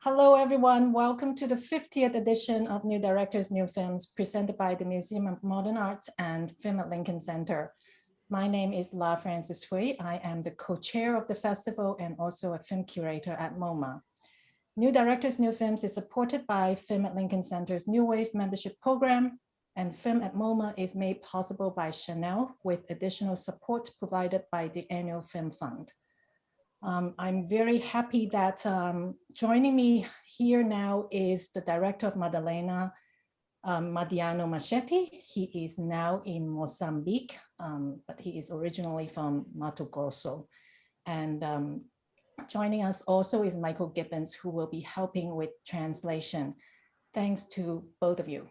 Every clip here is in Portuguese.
Hello, everyone. Welcome to the 50th edition of New Directors, New Films, presented by the Museum of Modern Art and Film at Lincoln Center. My name is La Francis Hui. I am the co-chair of the festival and also a film curator at MoMA. New Directors, New Films is supported by Film at Lincoln Center's New Wave membership program, and Film at MoMA is made possible by Chanel with additional support provided by the Annual Film Fund. I'm very happy that joining me here now is the director of Madalena, Madiano Machetti. He is now in Mozambique, but he is originally from Mato Grosso. And joining us also is Michael Gibbons, who will be helping with translation. Thanks to both of you.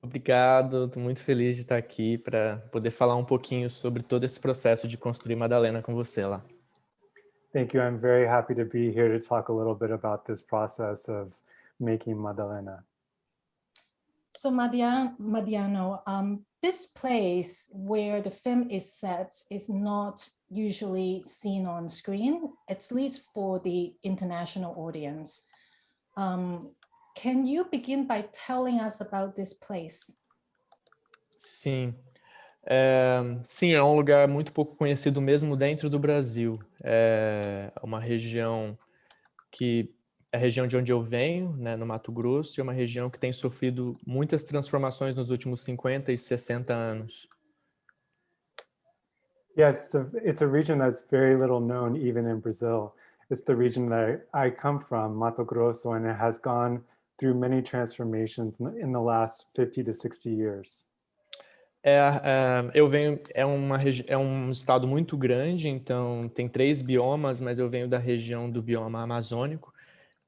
Obrigado, estou muito feliz de estar aqui para poder falar um pouquinho sobre todo esse processo de construir Madalena com você lá. Thank you. I'm very happy to be here to talk a little bit about this process of making Madalena. So Madiano, this place where the film is set is not usually seen on screen, at least for the international audience. Can you begin by telling us about this place? Sim. Sim, é um lugar muito pouco conhecido mesmo dentro do Brasil. É uma região que é a região de onde eu venho, né, no Mato Grosso, e é uma região que tem sofrido muitas transformações nos últimos 50 e 60 anos. Yes, it's a region that's very little known even in Brazil. It's the region that I come from, Mato Grosso, and it has gone through many transformations in the last 50 to 60 years. Eu venho, é um estado muito grande, então tem 3 biomas, mas eu venho da região do bioma amazônico,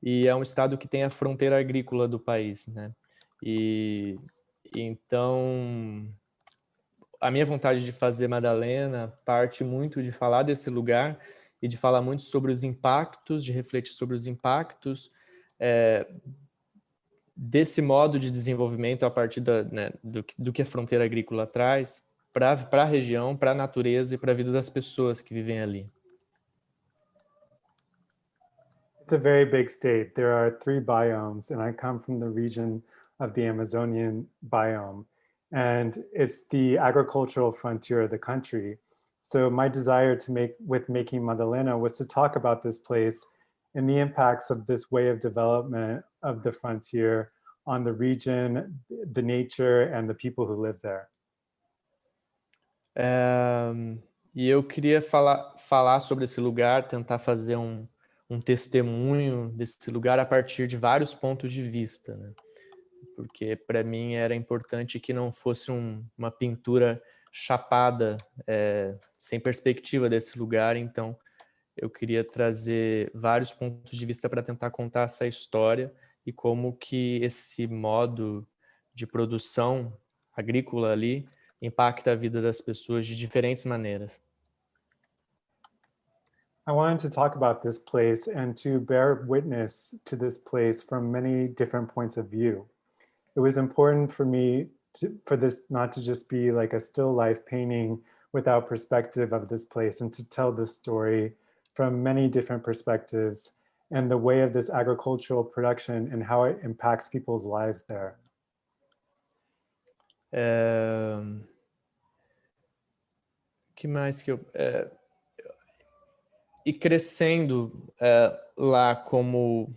e é um estado que tem a fronteira agrícola do país, né? E então a minha vontade de fazer Madalena parte muito de falar desse lugar e de falar muito sobre os impactos, de refletir sobre os impactos desse modo de desenvolvimento a partir do que a fronteira agrícola traz para a região, para a natureza e para a vida das pessoas que vivem ali. It's a very big state. There are 3 biomes, and I come from the region of the Amazonian biome, and it's the agricultural frontier of the country. So my desire with making Madalena was to talk about this place and the impacts of this way of development of the frontier on the region, the nature, and the people who live there. E eu queria falar sobre esse lugar, tentar fazer um testemunho desse lugar a partir de vários pontos de vista, né? Porque para mim era importante que não fosse uma pintura chapada, sem perspectiva desse lugar, então eu queria trazer vários pontos de vista para tentar contar essa história e como que esse modo de produção agrícola ali impacta a vida das pessoas de diferentes maneiras. I wanted to talk about this place and to bear witness to this place from many different points of view. It was important for me for this not to just be like a still life painting without perspective of this place, and to tell this story from many different perspectives and the way of this agricultural production and how it impacts people's lives there. Que mais que eu... E crescendo lá como...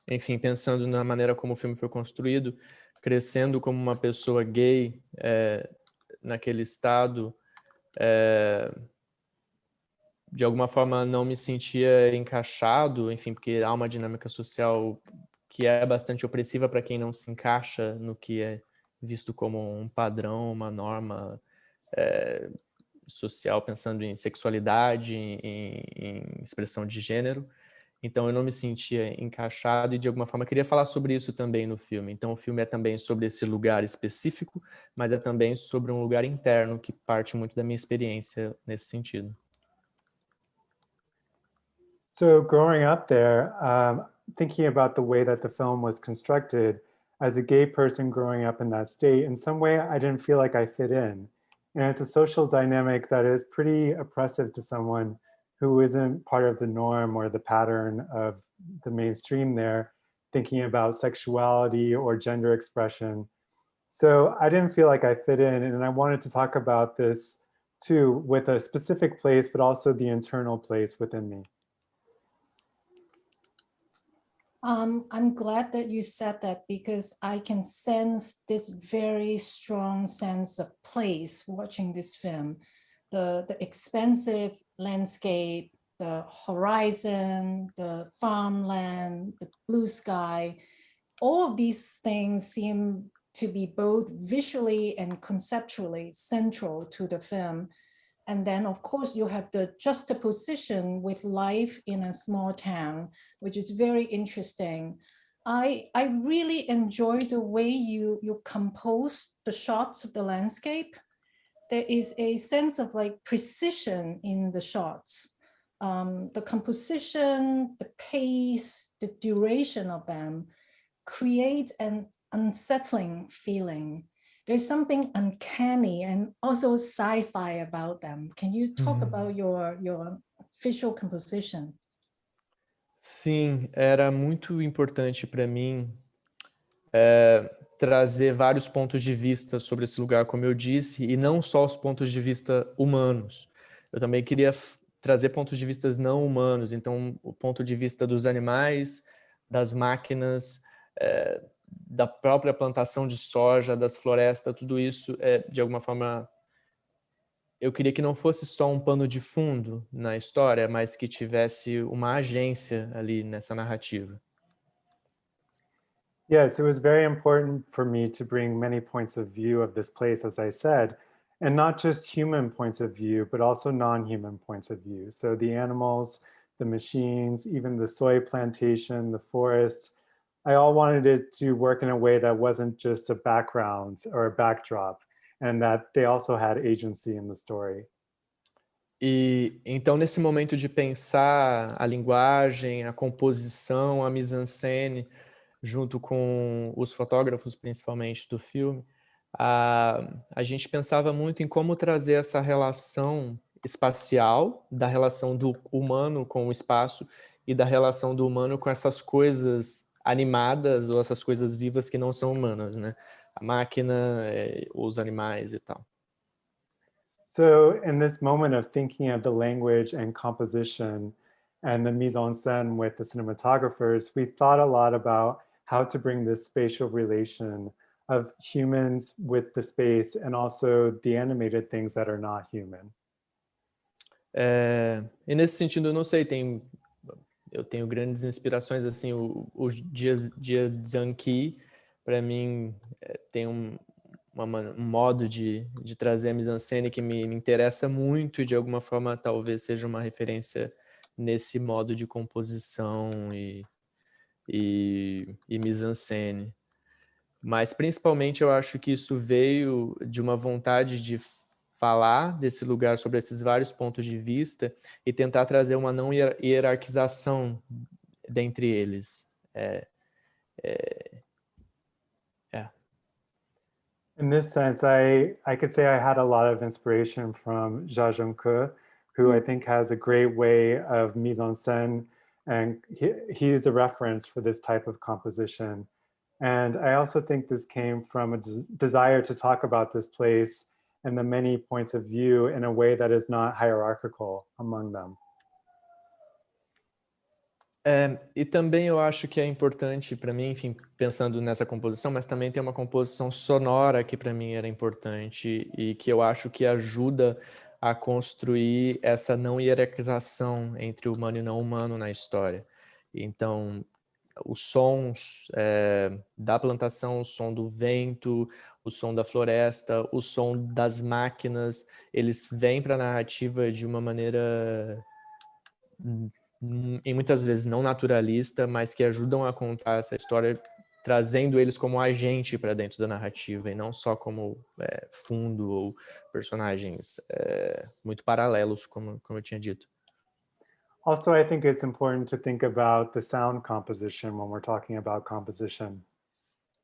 Enfim, pensando na maneira como o filme foi construído, crescendo como uma pessoa gay naquele estado, de alguma forma não me sentia encaixado, enfim, porque há uma dinâmica social que é bastante opressiva para quem não se encaixa no que é visto como um padrão, uma norma social, pensando em sexualidade, em expressão de gênero. Então eu não me sentia encaixado e de alguma forma queria falar sobre isso também no filme. Então o filme é também sobre esse lugar específico, mas é também sobre um lugar interno que parte muito da minha experiência nesse sentido. So growing up there, thinking about the way that the film was constructed, as a gay person growing up in that state, in some way I didn't feel like I fit in. And it's a social dynamic that is pretty oppressive to someone who isn't part of the norm or the pattern of the mainstream there, thinking about sexuality or gender expression. So I didn't feel like I fit in, and I wanted to talk about this too with a specific place, but also the internal place within me. I'm glad that you said that because I can sense this very strong sense of place watching this film. The expansive landscape, the horizon, the farmland, the blue sky, all of these things seem to be both visually and conceptually central to the film. And then, of course, you have the juxtaposition with life in a small town, which is very interesting. I really enjoy the way you compose the shots of the landscape. There is a sense of like precision in the shots. The composition, the pace, the duration of them creates an unsettling feeling. There's something uncanny and also sci-fi about them. Can you talk about your visual composition? Sim, era muito importante para mim trazer vários pontos de vista sobre esse lugar, como eu disse, e não só os pontos de vista humanos. Eu também queria trazer pontos de vista não humanos, então o ponto de vista dos animais, das máquinas, da própria plantação de soja, das florestas, tudo isso de alguma forma eu queria que não fosse só um pano de fundo na história, mas que tivesse uma agência ali nessa narrativa. Yes, it was very important for me to bring many points of view of this place, as I said, and not just human points of view, but also non-human points of view. So the animals, the machines, even the soy plantation, the forest, I all wanted it to work in a way that wasn't just a background or a backdrop, and that they also had agency in the story. E então nesse momento de pensar a linguagem, a composição, a mise-en-scène, junto com os fotógrafos, principalmente do filme, a gente pensava muito em como trazer essa relação espacial, da relação do humano com o espaço e da relação do humano com essas coisas animadas ou essas coisas vivas que não são humanas, né? A máquina, os animais e tal. So in this moment of thinking of the language and composition and the mise-en-scène with the cinematographers, we thought a lot about how to bring this spatial relation of humans with the space and also the animated things that are not human. E nesse sentido, eu não sei, eu tenho grandes inspirações, assim, os dias Zanki, para mim, tem um modo de trazer a mise-en-scène que me interessa muito e de alguma forma talvez seja uma referência nesse modo de composição e mise-en-scène. Mas principalmente eu acho que isso veio de uma vontade de falar desse lugar sobre esses vários pontos de vista e tentar trazer uma não hierarquização dentre eles. In this sense, I could say I had a lot of inspiration from Jia Zhengke, who I think has a great way of mise-en-scène, and he is a reference for this type of composition. And I also think this came from a desire to talk about this place and the many points of view in a way that is not hierarchical among them. E também eu acho que é importante para mim, enfim, pensando nessa composição, mas também tem uma composição sonora que para mim era importante e que eu acho que ajuda a construir essa não hierarquização entre humano e não humano na história. Então, os sons da plantação, o som do vento, o som da floresta, o som das máquinas, eles vêm para a narrativa de uma maneira e muitas vezes não naturalista, mas que ajudam a contar essa história, trazendo eles como agente para dentro da narrativa e não só como fundo ou personagens muito paralelos, como eu tinha dito. Also, I think it's important to think about the sound composition when we're talking about composition.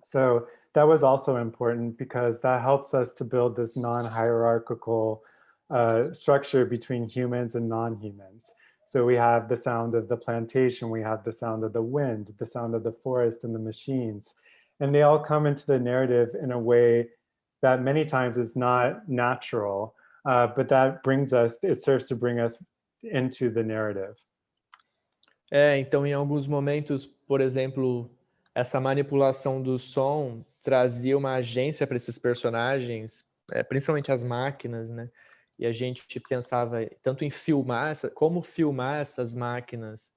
So that was also important because that helps us to build this non-hierarchical structure between humans and non-humans. So we have the sound of the plantation, we have the sound of the wind, the sound of the forest and the machines. And they all come into the narrative in a way that many times is not natural, but that brings us, it serves to bring us into the narrative. Então em alguns momentos, por exemplo, essa manipulação do som trazia uma agência para esses personagens, principalmente as máquinas, né? E a gente pensava tanto em filmar, como filmar essas máquinas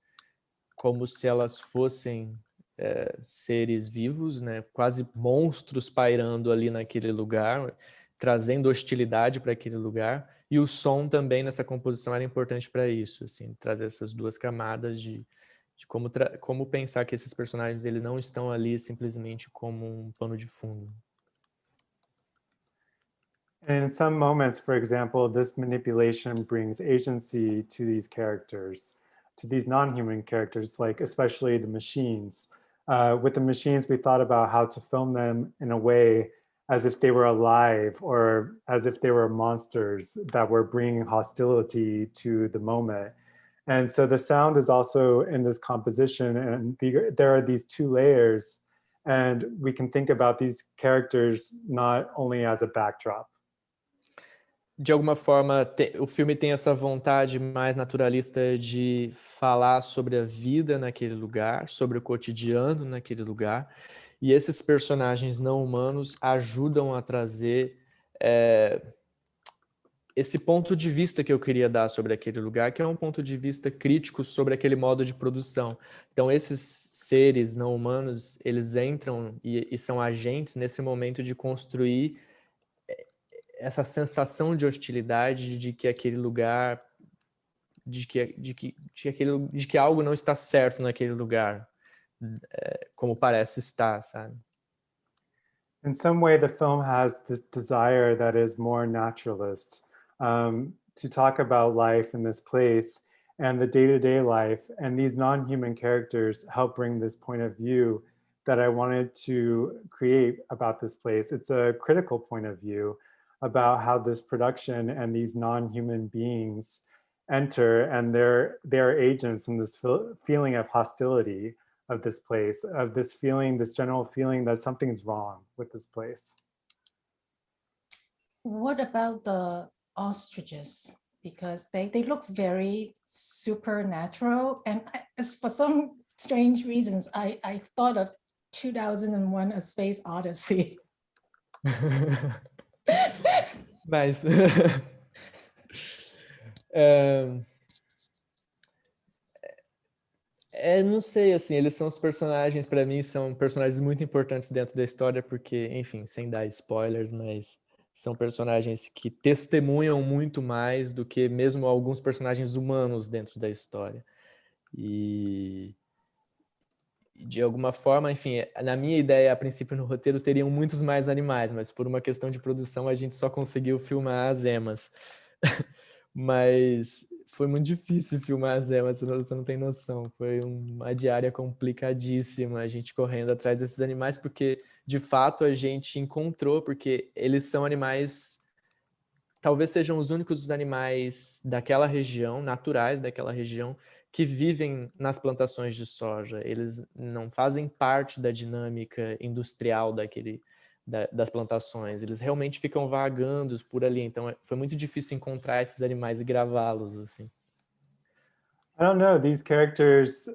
como se elas fossem seres vivos, né? Quase monstros pairando ali naquele lugar, trazendo hostilidade para aquele lugar. E o som também nessa composição era importante para isso, assim, trazer essas duas camadas de como pensar que esses personagens eles não estão ali simplesmente como um pano de fundo. And in some moments, for example, this manipulation brings agency to these characters, to these non-human characters, like especially the machines. With the machines, we thought about how to film them in a way as if they were alive or as if they were monsters that were bringing hostility to the moment. And so the sound is also in this composition, and there are these two layers, and we can think about these characters not only as a backdrop. De alguma forma, o filme tem essa vontade mais naturalista de falar sobre a vida naquele lugar, sobre o cotidiano naquele lugar, e esses personagens não humanos ajudam a trazer esse ponto de vista que eu queria dar sobre aquele lugar, que é um ponto de vista crítico sobre aquele modo de produção. Então, esses seres não humanos, eles entram e são agentes nesse momento de construir essa sensação de hostilidade, de que aquele lugar, de que algo não está certo naquele lugar, como parece estar, sabe? In some way, the film has this desire that is more naturalist, to talk about life in this place and the day-to-day life, and these non-human characters help bring this point of view that I wanted to create about this place. It's a critical point of view about how this production and these non-human beings enter, and they're agents in this feeling of hostility of this place, of this feeling, this general feeling that something's wrong with this place. What about the ostriches? Because they look very supernatural, and for some strange reasons, I thought of 2001: A Space Odyssey. Mas não sei, assim, eles são os personagens, para mim, são personagens muito importantes dentro da história, porque, enfim, sem dar spoilers, mas são personagens que testemunham muito mais do que mesmo alguns personagens humanos dentro da história. E de alguma forma, enfim, na minha ideia, a princípio no roteiro teriam muitos mais animais, mas por uma questão de produção a gente só conseguiu filmar as emas. Mas foi muito difícil filmar as emas, você não tem noção. Foi uma diária complicadíssima, a gente correndo atrás desses animais, porque de fato a gente encontrou, porque eles são animais, talvez sejam os únicos animais daquela região, naturais daquela região, que vivem nas plantações de soja. Eles não fazem parte da dinâmica industrial das plantações. Eles realmente ficam vagando por ali. Então, foi muito difícil encontrar esses animais e gravá-los, assim. I don't know, these characters,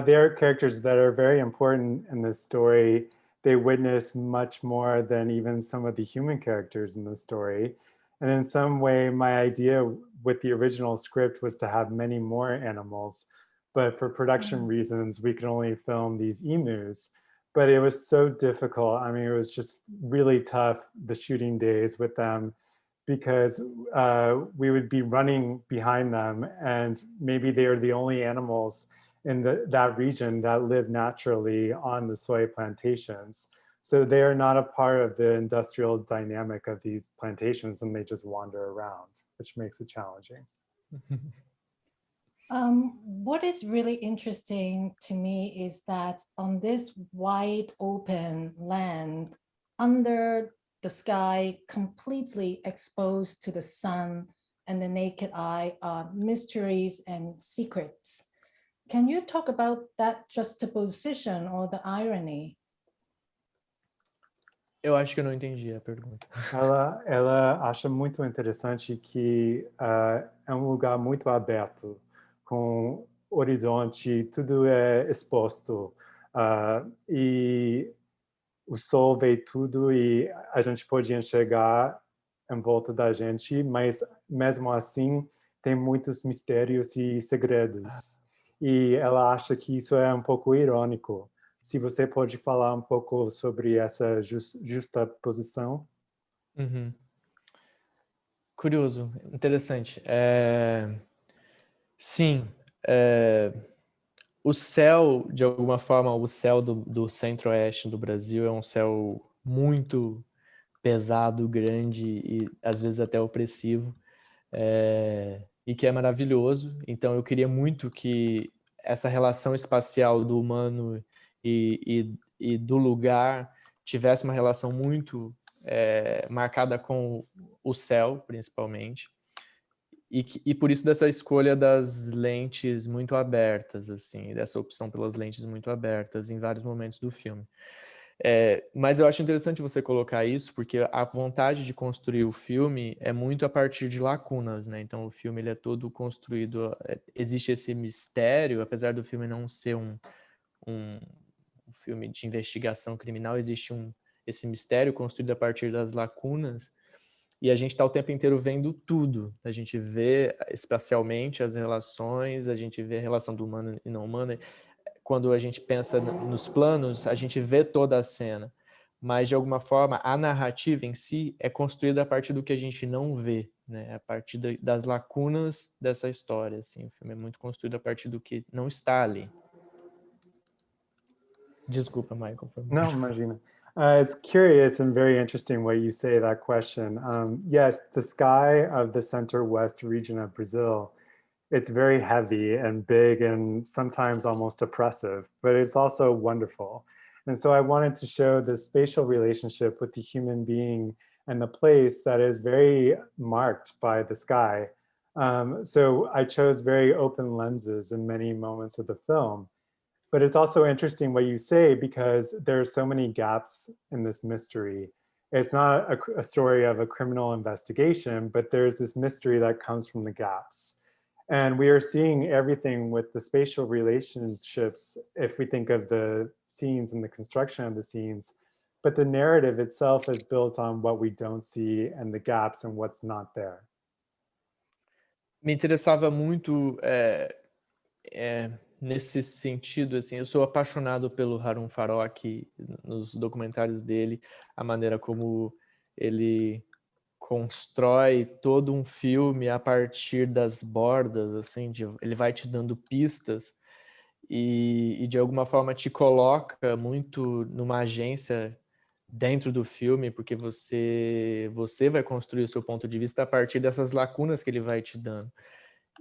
they are characters that are very important in the story. They witness much more than even some of the human characters in the story. And in some way, my idea with the original script was to have many more animals. But for production reasons, we could only film these emus. But it was so difficult. I mean, it was just really tough, the shooting days with them, because we would be running behind them, and maybe they are the only animals in that region that live naturally on the soy plantations. So they are not a part of the industrial dynamic of these plantations, and they just wander around, which makes it challenging. What is really interesting to me is that on this wide open land, under the sky, completely exposed to the sun and the naked eye are mysteries and secrets. Can you talk about that juxtaposition or the irony? Eu acho que eu não entendi a pergunta. Ela acha muito interessante que é um lugar muito aberto, com horizonte, tudo é exposto. E o sol vê tudo e a gente pode enxergar em volta da gente, mas mesmo assim tem muitos mistérios e segredos. E ela acha que isso é um pouco irônico. Se você pode falar um pouco sobre essa justaposição? Uhum. Curioso, interessante. Sim, o céu, de alguma forma, o céu do centro-oeste do Brasil é um céu muito pesado, grande e às vezes até opressivo, e que é maravilhoso. Então eu queria muito que essa relação espacial do humano e do lugar tivesse uma relação muito marcada com o céu, principalmente. E por isso dessa escolha das lentes muito abertas, assim, dessa opção pelas lentes muito abertas em vários momentos do filme. Mas eu acho interessante você colocar isso, porque a vontade de construir o filme é muito a partir de lacunas, né? Então o filme ele é todo construído, existe esse mistério, apesar do filme não ser um filme de investigação criminal, existe esse mistério construído a partir das lacunas. E a gente está o tempo inteiro vendo tudo. A gente vê espacialmente as relações, a gente vê a relação do humano e não humano. Quando a gente pensa nos planos, a gente vê toda a cena. Mas, de alguma forma, a narrativa em si é construída a partir do que a gente não vê, né? A partir das lacunas dessa história. Assim. O filme é muito construído a partir do que não está ali. Desculpa, Michael. No, imagina. It's curious and very interesting what you say, that question. Yes, the sky of the center-west region of Brazil, it's very heavy and big and sometimes almost oppressive, but it's also wonderful. And so I wanted to show the spatial relationship with the human being and the place that is very marked by the sky. So I chose very open lenses in many moments of the film. But it's also interesting what you say, because there are so many gaps in this mystery. It's not a story of a criminal investigation, but there's this mystery that comes from the gaps. And we are seeing everything with the spatial relationships, if we think of the scenes and the construction of the scenes. But the narrative itself is built on what we don't see and the gaps and what's not there. Me interessava muito nesse sentido, assim, eu sou apaixonado pelo Harun Farok, nos documentários dele, a maneira como ele constrói todo um filme a partir das bordas, assim, ele vai te dando pistas e de alguma forma te coloca muito numa agência dentro do filme, porque você vai construir o seu ponto de vista a partir dessas lacunas que ele vai te dando.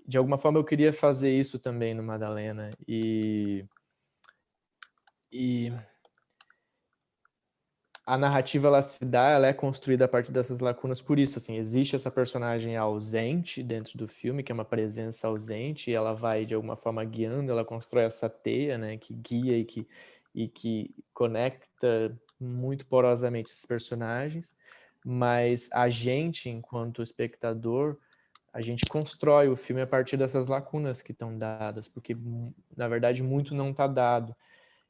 De alguma forma eu queria fazer isso também no Madalena e a narrativa ela é construída a partir dessas lacunas por isso, assim, existe essa personagem ausente dentro do filme, que é uma presença ausente, e ela vai de alguma forma guiando, ela constrói essa teia, né, que guia e que conecta muito porosamente esses personagens, mas a gente, enquanto espectador, a gente constrói o filme a partir dessas lacunas que estão dadas, porque, na verdade, muito não está dado.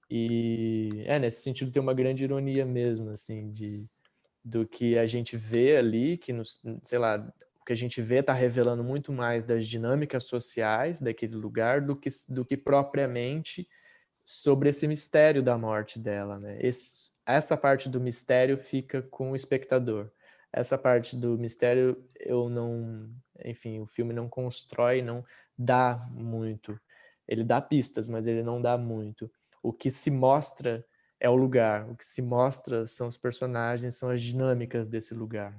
E, nesse sentido, tem uma grande ironia mesmo, assim, do que a gente vê ali, que, sei lá, o que a gente vê está revelando muito mais das dinâmicas sociais daquele lugar do que propriamente sobre esse mistério da morte dela, né? Essa parte do mistério fica com o espectador. Essa parte do mistério enfim, o filme não constrói, não dá muito. Ele dá pistas, mas ele não dá muito. O que se mostra é o lugar, o que se mostra são os personagens, são as dinâmicas desse lugar.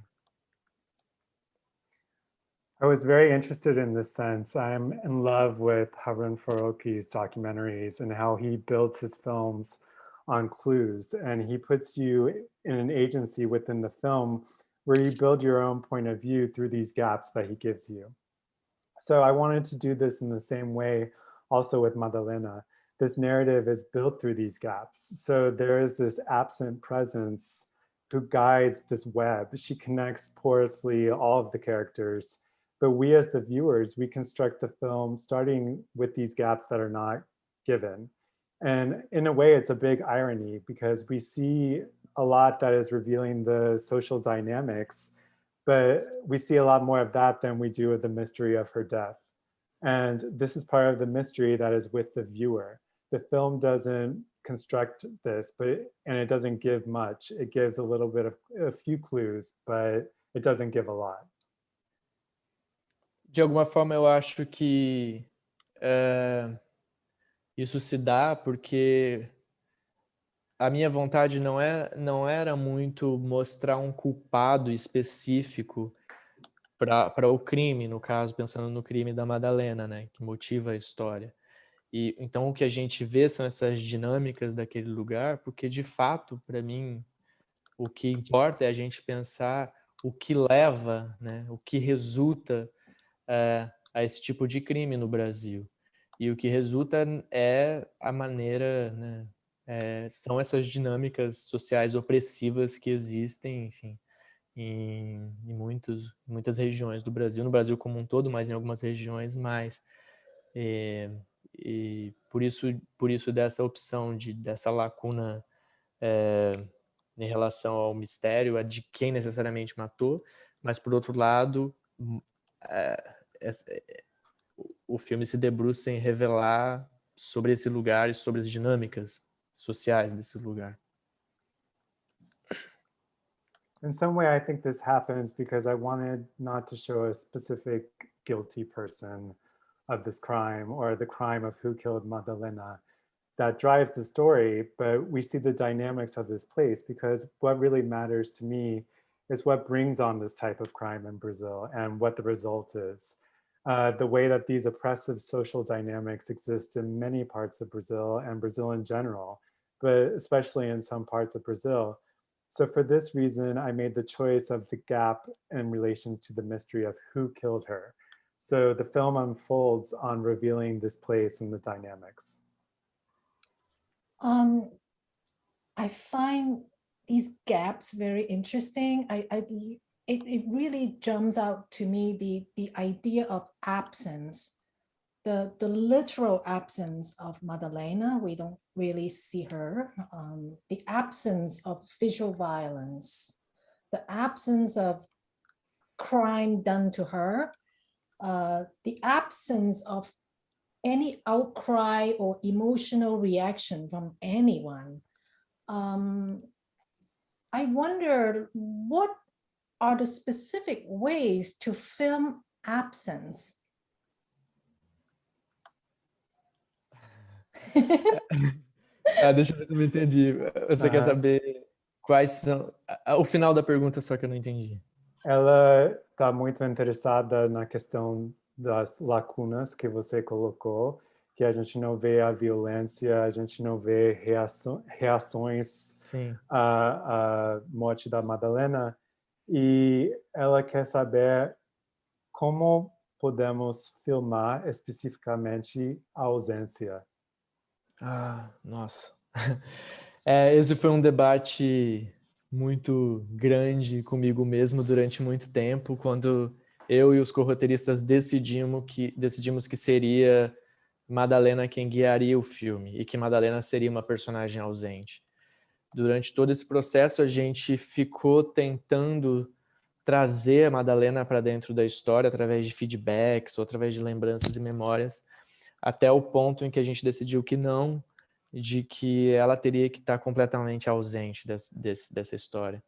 I was very interested in this sense. I'm in love with Harun Faroki's documentaries and how he builds his films on clues, and he puts you in an agency within the film where you build your own point of view through these gaps that he gives you. So I wanted to do this in the same way also with Madalena. This narrative is built through these gaps. So there is this absent presence who guides this web. She connects porously all of the characters, but we as the viewers, we construct the film starting with these gaps that are not given. And in a way, it's a big irony because we see a lot that is revealing the social dynamics, but we see a lot more of that than we do of the mystery of her death. And this is part of the mystery that is with the viewer. The film doesn't construct this, and it doesn't give much. It gives a little bit of a few clues, but it doesn't give a lot. De alguma forma, eu acho que isso se dá porque a minha vontade não era muito mostrar um culpado específico para o crime, no caso, pensando no crime da Madalena, né, que motiva a história. E então o que a gente vê são essas dinâmicas daquele lugar, porque de fato, para mim, o que importa é a gente pensar o que leva, né, o que resulta a esse tipo de crime no Brasil. E o que resulta é a maneira, né, são essas dinâmicas sociais opressivas que existem, enfim, em muitas regiões do Brasil, no Brasil como um todo, mas em algumas regiões mais. E por isso dessa opção dessa lacuna em relação ao mistério, a de quem necessariamente matou, mas por outro lado, o filme se debruça em revelar sobre esse lugar e sobre as dinâmicas sociais desse lugar. In some way, I think this happens because I wanted not to show a specific guilty person of this crime or the crime of who killed Madalena. That drives the story, but we see the dynamics of this place because what really matters to me is what brings on this type of crime in Brazil and what the result is. The way that these oppressive social dynamics exist in many parts of Brazil and Brazil in general, but especially in some parts of Brazil. So for this reason, I made the choice of the gap in relation to the mystery of who killed her. So the film unfolds on revealing this place and the dynamics. I find these gaps very interesting. It really jumps out to me the idea of absence, the literal absence of Madalena. We don't really see her. The absence of visual violence, the absence of crime done to her, the absence of any outcry or emotional reaction from anyone. I wonder what are the specific ways to film absence? Deixa eu ver se eu não entendi. Você quer saber quais são... O final da pergunta só que eu não entendi. Ela está muito interessada na questão das lacunas que você colocou, que a gente não vê a violência, a gente não vê reações Sim. à morte da Madalena, e ela quer saber como podemos filmar especificamente a ausência. Nossa. Esse foi um debate muito grande comigo mesmo durante muito tempo, quando eu e os corroteiristas decidimos que seria Madalena quem guiaria o filme e que Madalena seria uma personagem ausente. Durante todo esse processo, a gente ficou tentando trazer a Madalena para dentro da história através de feedbacks ou através de lembranças e memórias, até o ponto em que a gente decidiu que não, de que ela teria que estar completamente ausente dessa história.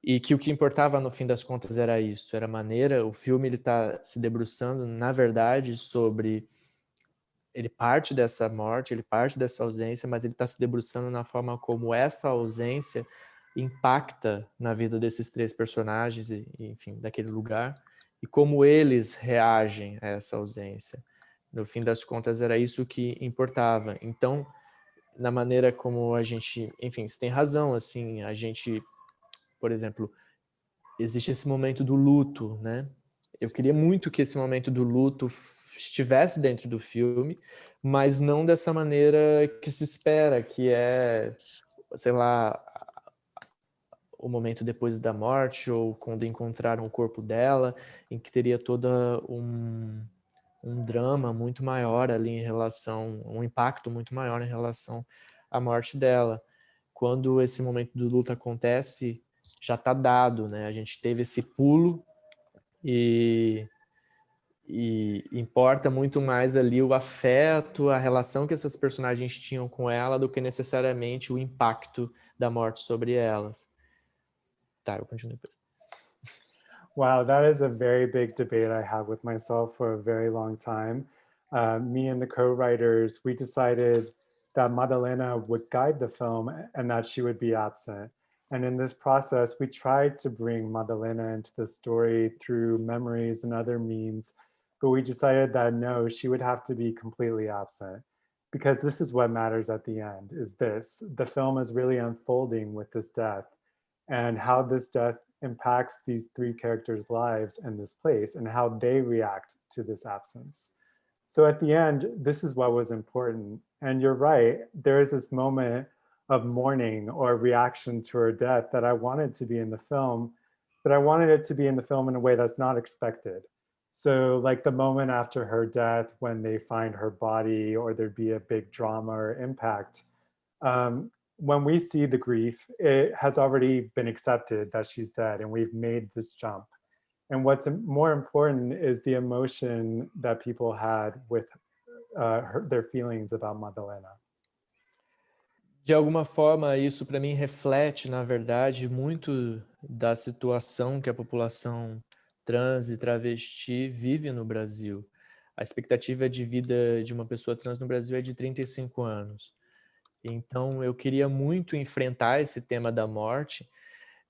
E que o que importava no fim das contas era isso, era a maneira, o filme ele está se debruçando, na verdade, sobre... Ele parte dessa morte, ele parte dessa ausência, mas ele está se debruçando na forma como essa ausência impacta na vida desses três personagens, enfim, daquele lugar, e como eles reagem a essa ausência. No fim das contas, era isso que importava. Então, na maneira como a gente... Enfim, você tem razão, assim, a gente por exemplo, existe esse momento do luto, né? Eu queria muito que esse momento do luto estivesse dentro do filme, mas não dessa maneira que se espera, que é, sei lá, o momento depois da morte ou quando encontraram o corpo dela, em que teria toda um drama muito maior ali em relação, um impacto muito maior em relação à morte dela. Quando esse momento do luto acontece, já está dado, né? A gente teve esse pulo e importa muito mais ali o afeto, a relação que essas personagens tinham com ela do que necessariamente o impacto da morte sobre elas. Tá, eu continuo depois. Wow, that is a very big debate I had with myself for a very long time. Me and the co-writers, we decided that Madalena would guide the film and that she would be absent. And in this process, we tried to bring Madalena into the story through memories and other means, but we decided that no, she would have to be completely absent, because this is what matters at the end, is this. The film is really unfolding with this death, and how this death impacts these three characters' lives in this place and how they react to this absence. So at the end, this is what was important. And you're right, there is this moment of mourning or reaction to her death that I wanted to be in the film, but I wanted it to be in the film in a way that's not expected. So like the moment after her death, when they find her body or there'd be a big drama or impact, when we see the grief, it has already been accepted that she's dead and we've made this jump. And what's more important is the emotion that people had with their feelings about Madalena. De alguma forma, isso para mim reflete, na verdade, muito da situação que a população trans e travesti vive no Brasil. A expectativa de vida de uma pessoa trans no Brasil é de 35 anos. Então, eu queria muito enfrentar esse tema da morte,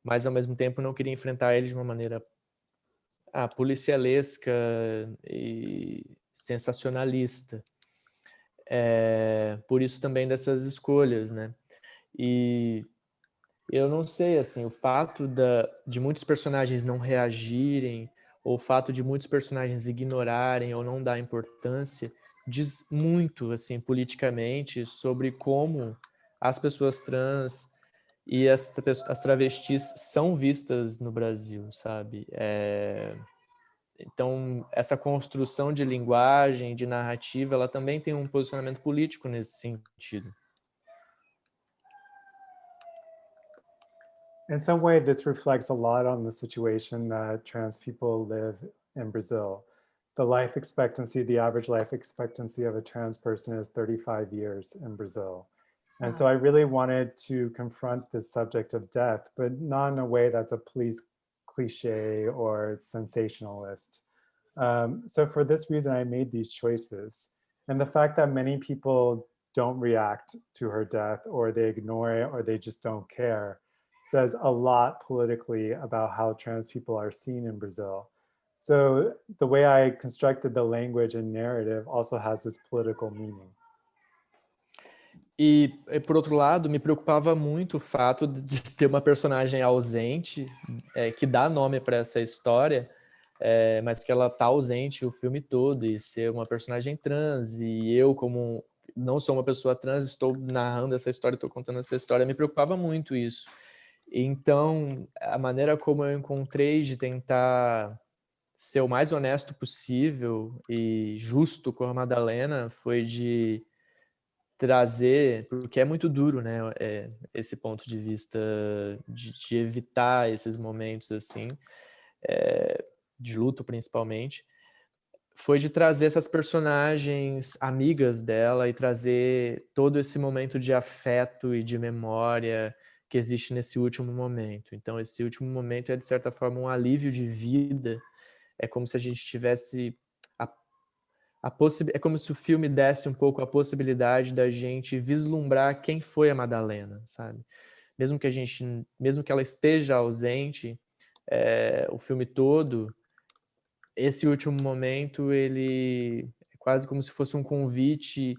mas ao mesmo tempo não queria enfrentar ele de uma maneira policialesca e sensacionalista. Por isso também dessas escolhas, né? E eu não sei, assim, o fato de muitos personagens não reagirem, ou o fato de muitos personagens ignorarem ou não dar importância, diz muito, assim, politicamente sobre como as pessoas trans e as travestis são vistas no Brasil, sabe? Então, essa construção de linguagem, de narrativa, ela também tem um posicionamento político nesse sentido. In some way, this reflects a lot on the situation that trans people live in Brazil. The life expectancy, the average life expectancy of a trans person is 35 years in Brazil. And so I really wanted to confront this subject of death, but not in a way that's a police cliche or sensationalist. So for this reason, I made these choices. And the fact that many people don't react to her death, or they ignore it, or they just don't care, says a lot politically about how trans people are seen in Brazil. So the way I constructed the language and narrative also has this political meaning. E, por outro lado, me preocupava muito o fato de ter uma personagem ausente, que dá nome para essa história, mas que ela tá ausente o filme todo, e ser uma personagem trans, e eu, como não sou uma pessoa trans, estou narrando essa história, estou contando essa história, me preocupava muito isso. Então, a maneira como eu encontrei de tentar ser o mais honesto possível e justo com a Madalena foi de trazer, porque é muito duro, né, esse ponto de vista de evitar esses momentos assim, de luto principalmente, foi de trazer essas personagens amigas dela e trazer todo esse momento de afeto e de memória que existe nesse último momento. Então, esse último momento é, de certa forma, um alívio de vida. É como se a gente tivesse é como se o filme desse um pouco a possibilidade da gente vislumbrar quem foi a Madalena, sabe? Mesmo que ela esteja ausente, o filme todo, esse último momento, ele é quase como se fosse um convite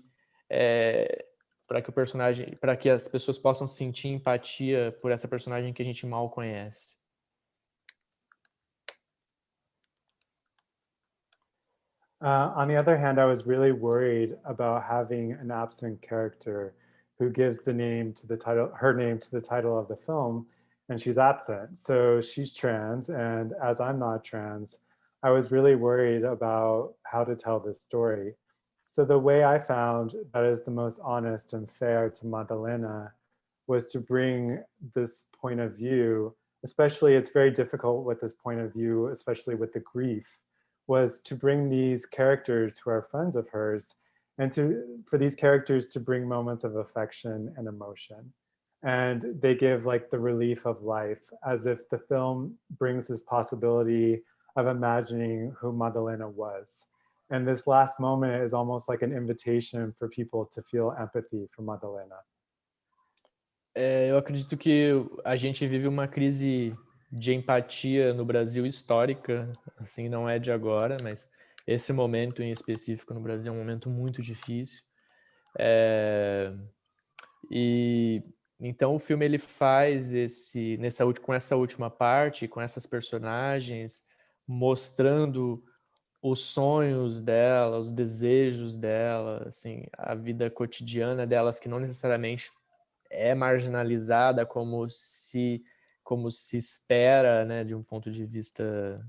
para que o personagem, para que as pessoas possam sentir empatia por essa personagem que a gente mal conhece. On the other hand, I was really worried about having an absent character who gives the name to the title, her name to the title of the film, and she's absent. So she's trans, and as I'm not trans, I was really worried about how to tell this story. So the way I found that is the most honest and fair to Madalena was to bring this point of view, especially it's very difficult with this point of view, especially with the grief, was to bring these characters who are friends of hers and for these characters to bring moments of affection and emotion. And they give like the relief of life, as if the film brings this possibility of imagining who Madalena was. And this last moment is almost like an invitation for people to feel empathy for Madalena. Eu acredito que a gente vive uma crise de empatia no Brasil histórica, assim, não é de agora, mas esse momento em específico no Brasil é um momento muito difícil. E então o filme ele faz com essa última parte, com essas personagens, mostrando os sonhos dela, os desejos dela, assim, a vida cotidiana delas, que não necessariamente é marginalizada como se espera, né, de um ponto de vista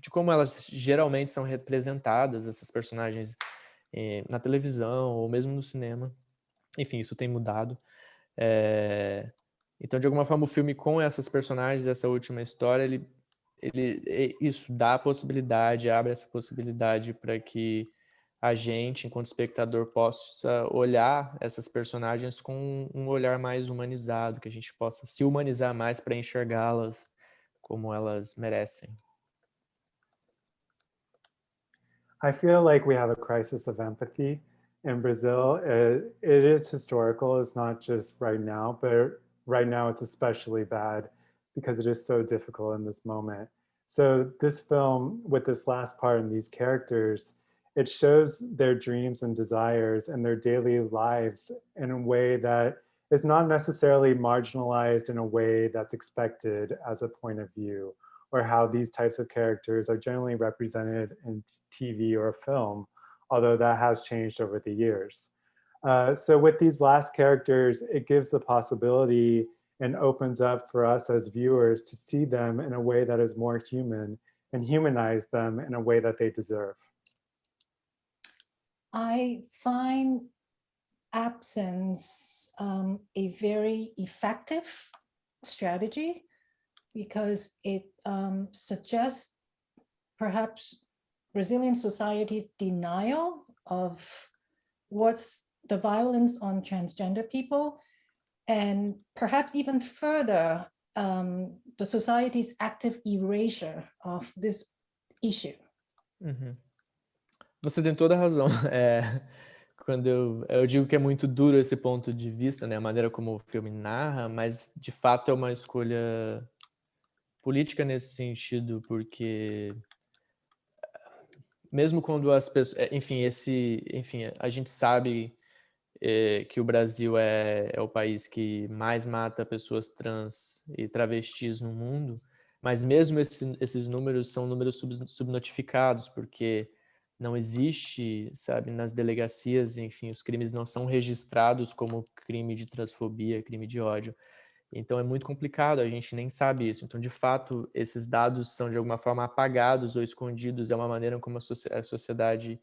de como elas geralmente são representadas, essas personagens na televisão ou mesmo no cinema. Enfim, isso tem mudado. Então, de alguma forma, o filme com essas personagens, essa última história, isso dá a possibilidade, abre essa possibilidade para que a gente, enquanto espectador, possa olhar essas personagens com um olhar mais humanizado, que a gente possa se humanizar mais para enxergá-las como elas merecem. I feel like we have a crisis of empathy in Brazil. It is historical. It's not just right now, but right now it's especially bad because it is so difficult in this moment. So this film, with this last part and these characters, it shows their dreams and desires and their daily lives in a way that is not necessarily marginalized in a way that's expected as a point of view, or how these types of characters are generally represented in TV or film, although that has changed over the years. So with these last characters, it gives the possibility and opens up for us as viewers to see them in a way that is more human and humanize them in a way that they deserve. I find absence a very effective strategy because it suggests perhaps Brazilian society's denial of what's the violence on transgender people, and perhaps even further, the society's active erasure of this issue. Uhum. Você tem toda a razão. Quando eu digo que é muito duro esse ponto de vista, né, a maneira como o filme narra, mas de fato é uma escolha política nesse sentido, porque mesmo quando as pessoas, enfim, a gente sabe que o Brasil é o país que mais mata pessoas trans e travestis no mundo, mas mesmo esses números são números subnotificados, porque não existe, sabe, nas delegacias, enfim, os crimes não são registrados como crime de transfobia, crime de ódio. Então é muito complicado, a gente nem sabe isso. Então, de fato, esses dados são de alguma forma apagados ou escondidos, é uma maneira como a sociedade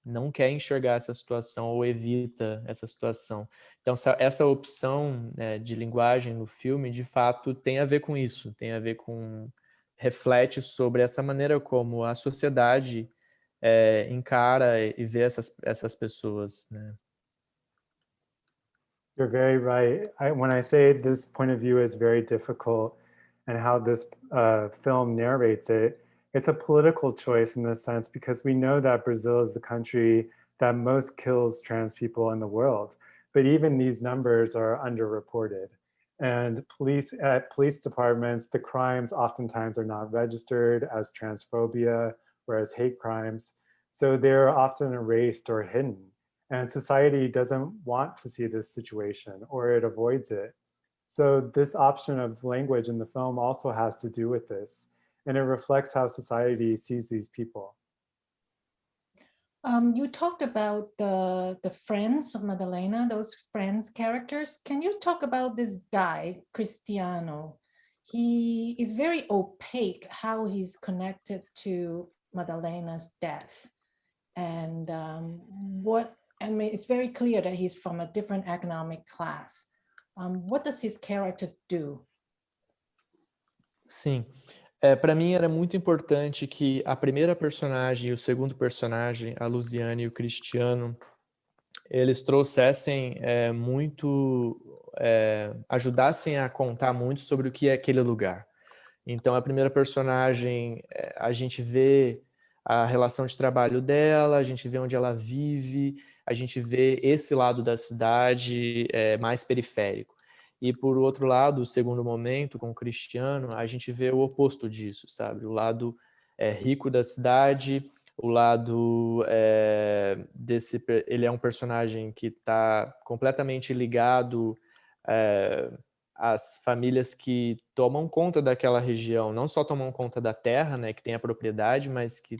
não quer enxergar essa situação ou evita essa situação. Então, essa opção, né, de linguagem no filme, de fato, tem a ver com isso, tem a ver com... reflete sobre essa maneira como a sociedade encara e vê essas pessoas, né? You're very right. When I say this point of view is very difficult and how this film narrates it, it's a political choice in this sense because we know that Brazil is the country that most kills trans people in the world. But even these numbers are underreported. And at police departments, the crimes oftentimes are not registered as transphobia or as hate crimes. So they're often erased or hidden. And society doesn't want to see this situation, or it avoids it. So this option of language in the film also has to do with this, and it reflects how society sees these people. You talked about the friends of Madalena, those friends characters. Can you talk about this guy, Cristiano? He is very opaque how he's connected to Madalena's death. And I mean, it's very clear that he's from a different economic class. What does his character do? Sim. Para mim era muito importante que a primeira personagem e o segundo personagem, a Luziane e o Cristiano, eles trouxessem ajudassem a contar muito sobre o que é aquele lugar. Então, a primeira personagem, a gente vê a relação de trabalho dela, a gente vê onde ela vive, a gente vê esse lado da cidade mais periférico. E, por outro lado, o segundo momento, com o Cristiano, a gente vê o oposto disso, sabe? O lado rico da cidade, o lado ele é um personagem que está completamente ligado às famílias que tomam conta daquela região, não só tomam conta da terra, né, que tem a propriedade, mas que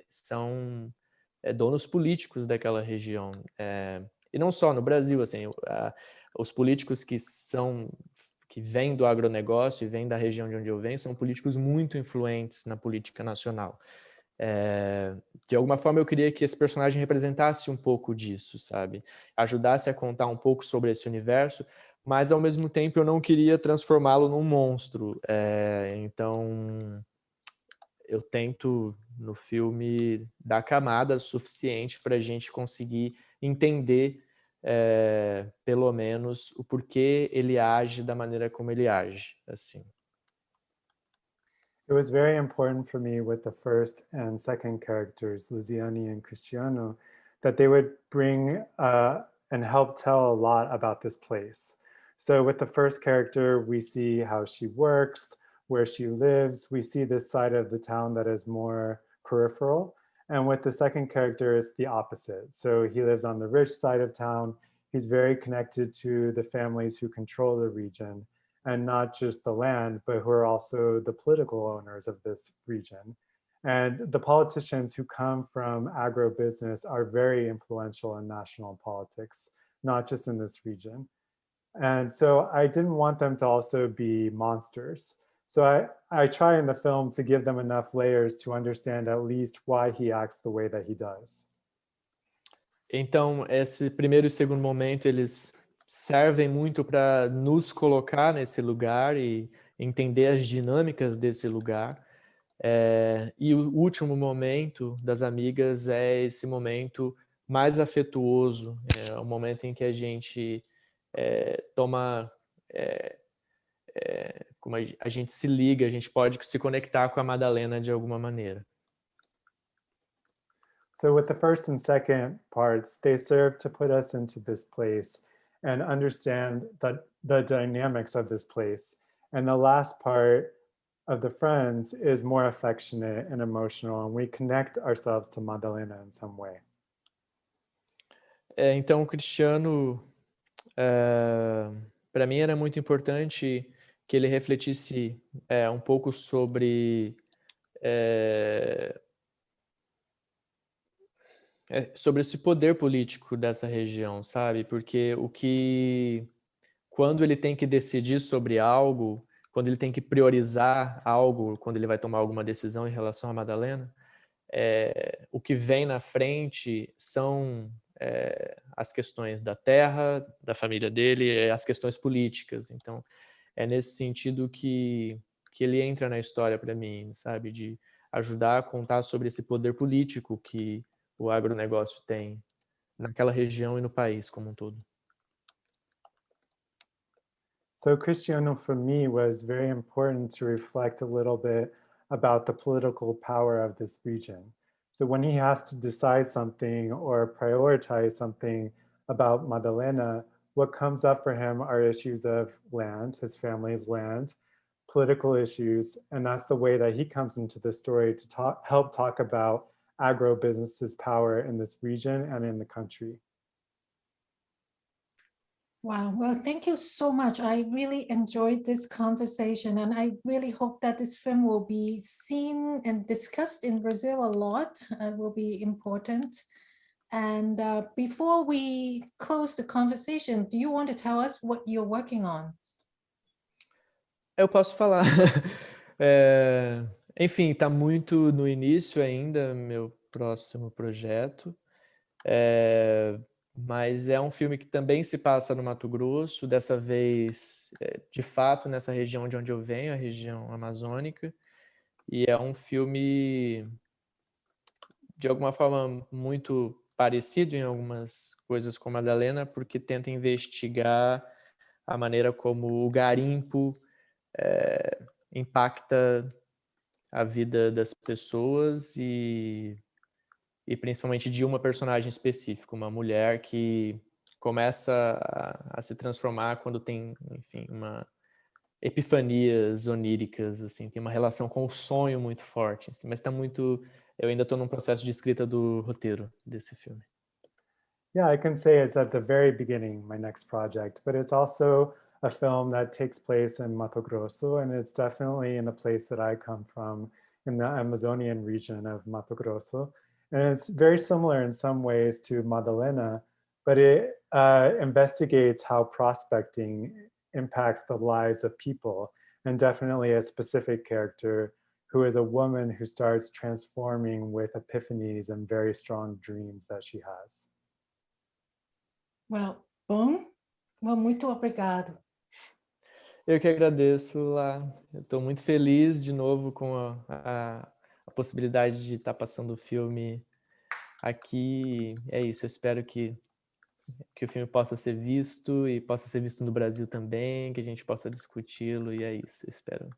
são donos políticos daquela região. E não só no Brasil, assim, os políticos que vêm do agronegócio e vêm da região de onde eu venho são políticos muito influentes na política nacional. De alguma forma eu queria que esse personagem representasse um pouco disso, sabe? Ajudasse a contar um pouco sobre esse universo, mas ao mesmo tempo eu não queria transformá-lo num monstro. Então eu tento no filme dar camadas suficientes para a gente conseguir entender pelo menos o porquê ele age da maneira como ele age, assim. It was very important for me with the first and second characters, Luziani and Cristiano, that they would bring and help tell a lot about this place. So with the first character, we see how she works, where she lives. We see this side of the town that is more peripheral. And with the second character, it's the opposite. So he lives on the rich side of town. He's very connected to the families who control the region, and not just the land, but who are also the political owners of this region. And the politicians who come from agribusiness are very influential in national politics, not just in this region. And so I didn't want them to also be monsters. So I try in the film to give them enough layers to understand at least why he acts the way that he does. Então, esse primeiro e segundo momento, eles servem muito para nos colocar nesse lugar e entender as dinâmicas desse lugar. E o último momento das amigas é esse momento mais afetuoso, é o momento em que a gente toma... como a gente se liga, a gente pode se conectar com a Madalena de alguma maneira. So with the first and second parts, they serve to put us into this place and understand the dynamics of this place. And the last part of the friends is more affectionate and emotional, and we connect ourselves to Madalena in some way. Então, o Cristiano, para mim era muito importante que ele refletisse um pouco sobre sobre esse poder político dessa região, sabe? Porque quando ele tem que decidir sobre algo, quando ele tem que priorizar algo, quando ele vai tomar alguma decisão em relação a Madalena, o que vem na frente são as questões da terra, da família dele, as questões políticas. Então, é nesse sentido que ele entra na história para mim, sabe? De ajudar a contar sobre esse poder político que o agronegócio tem naquela região e no país como um todo. So Cristiano for me was very important to reflect a little bit about the political power of this region. So when he has to decide something or prioritize something about Madalena, what comes up for him are issues of land, his family's land, political issues, and that's the way that he comes into the story to help talk about agribusiness's power in this region and in the country. Wow. Well, thank you so much. I really enjoyed this conversation, and I really hope that this film will be seen and discussed in Brazil a lot. It will be important. And before we close the conversation, do you want to tell us what you're working on? Eu posso falar. Enfim, está muito no início ainda, meu próximo projeto. Mas é um filme que também se passa no Mato Grosso, dessa vez, de fato, nessa região de onde eu venho, a região amazônica. E é um filme, de alguma forma, muito parecido em algumas coisas com Madalena, porque tenta investigar a maneira como o garimpo impacta a vida das pessoas e principalmente de uma personagem específica, uma mulher que começa a se transformar quando tem, enfim, uma epifanias oníricas, assim, tem uma relação com o sonho muito forte, assim, mas eu ainda estou num processo de escrita do roteiro desse filme. Yeah, I can say it's at the very beginning, my next project, but it's also a film that takes place in Mato Grosso, and it's definitely in the place that I come from, in the Amazonian region of Mato Grosso. And it's very similar in some ways to Madalena, but it investigates how prospecting impacts the lives of people, and definitely a specific character who is a woman who starts transforming with epiphanies and very strong dreams that she has. Well, bom. Well, muito obrigado. Eu que agradeço, Lá. Eu estou muito feliz de novo com a possibilidade de estar passando o filme aqui. É isso, eu espero que o filme possa ser visto e possa ser visto no Brasil também, que a gente possa discuti-lo, e é isso, eu espero.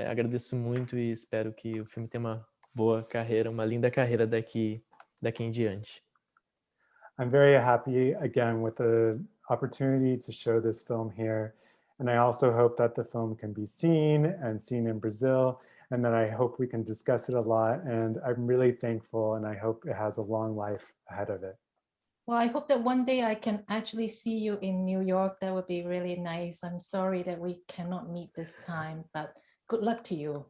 Agradeço muito e espero que o filme tenha uma boa carreira, uma linda carreira daqui em diante. I'm very happy again with the opportunity to show this film here. And I also hope that the film can be seen in Brazil, and that I hope we can discuss it a lot. And I'm really thankful, and I hope it has a long life ahead of it. Well, I hope that one day I can actually see you in New York. That would be really nice. I'm sorry that we cannot meet this time, but good luck to you.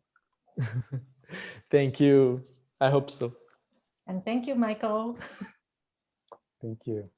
Thank you. I hope so. And thank you, Michael. Thank you.